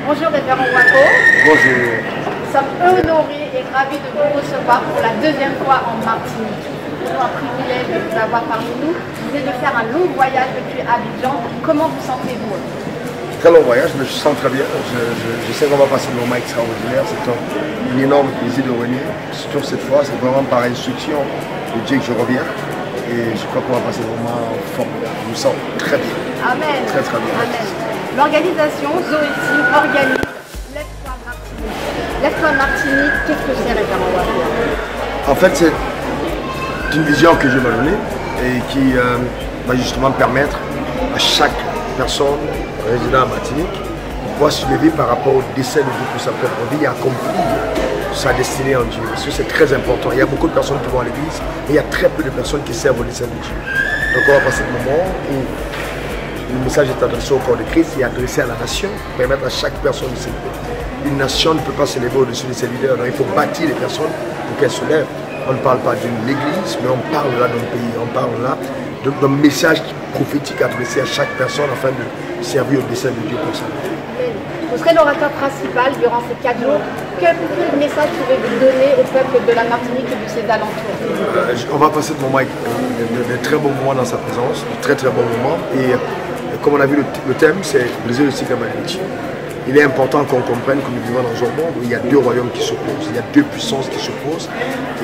Bonjour révérend Wako. Bonjour. Nous sommes honorés et ravis de vous recevoir pour la deuxième fois en Martinique. C'est un privilège de vous avoir parmi nous. Vous venez de faire un long voyage depuis Abidjan. Comment vous sentez-vous? Très long voyage, mais je sens très bien. Je sais qu'on va passer un moment extraordinaire. C'est un énorme plaisir de revenir. Surtout cette fois, c'est vraiment par instruction de Dieu que je reviens. Et je crois qu'on va passer un moment formidable. Je me sens très bien. Amen. Très très bien. Amen. L'organisation Zoé Team organise Lève-toi Martinique. Lève-toi Martinique, qu'est-ce que c'est révérend Wako? En fait, c'est une vision que je me donnée et qui va justement permettre à chaque personne résidant à Martinique de pouvoir se lever par rapport au dessein de Dieu pour sa propre vie et accomplir sa destinée en Dieu. Parce que c'est très important. Il y a beaucoup de personnes qui vont à l'église, mais il y a très peu de personnes qui servent au dessein de Dieu. Donc on va passer le moment où le message est adressé au corps de Christ et adressé à la nation, pour permettre à chaque personne de s'élever. Une nation ne peut pas s'élever au-dessus de ses leaders. Donc il faut bâtir les personnes pour qu'elles se lèvent. On ne parle pas d'une église, mais on parle là d'un pays, on parle là d'un message prophétique adressé à chaque personne afin de servir au dessein de Dieu pour ça. Vous serez l'orateur principal durant ces 4 jours. Quel message pouvez-vous donner au peuple de la Martinique et de ses alentours? On va passer de très bons moments dans sa présence, de très très bons moments. Et comme on a vu, le thème, c'est briser le cycle de malédiction. Il est important qu'on comprenne que nous vivons dans un monde où il y a deux royaumes qui s'opposent, il y a deux puissances qui s'opposent,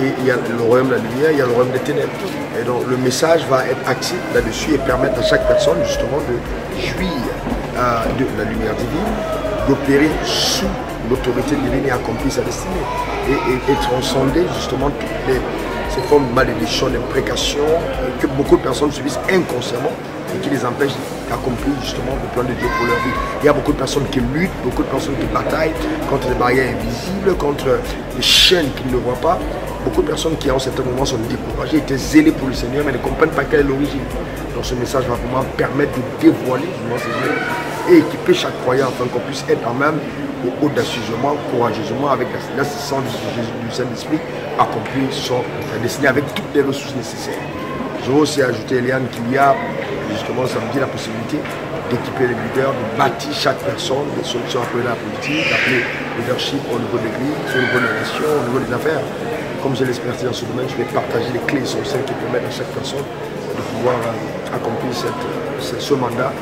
et il y a le royaume de la lumière, il y a le royaume des ténèbres. Et donc le message va être axé là-dessus et permettre à chaque personne justement de jouir de la lumière divine, d'opérer sous l'autorité divine et accomplir sa destinée. Et transcender justement toutes ces formes de malédiction, d'imprécation que beaucoup de personnes subissent inconsciemment et qui les empêchent d'accomplir justement le plan de Dieu pour leur vie. Il y a beaucoup de personnes qui luttent, beaucoup de personnes qui bataillent contre les barrières invisibles, contre les chaînes qu'ils ne voient pas. Beaucoup de personnes qui en certains moments sont découragées, étaient zélées pour le Seigneur, mais ne comprennent pas quelle est l'origine. Donc ce message va vraiment permettre de dévoiler le Seigneur et équiper chaque croyant afin qu'on puisse être en même audacieusement, courageusement, avec l'assistance du Saint-Esprit, accomplir son destinée avec toutes les ressources nécessaires. Je veux aussi ajouter, Eliane, qu'il y a justement samedi la possibilité d'équiper les leaders, de bâtir chaque personne des solutions appelées à la politique, appelées leadership au niveau de l'église, au niveau de la nation, au niveau des affaires. Comme j'ai l'expertise dans ce domaine, je vais partager les clés essentielles qui permettent à chaque personne de pouvoir accomplir ce mandat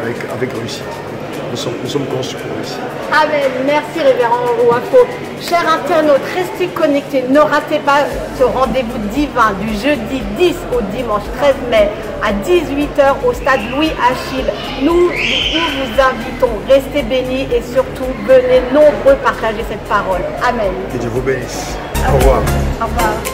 avec réussite. Nous sommes conçus pour réussir. Amen. Merci révérend Wako. Chers internautes, restez connectés. Ne ratez pas ce rendez-vous divin du jeudi 10 au dimanche 13 mai à 18 h au stade Louis-Achille. Nous vous invitons. Restez bénis et surtout venez nombreux partager cette parole. Amen. Que Dieu vous bénisse. Au revoir. Au revoir.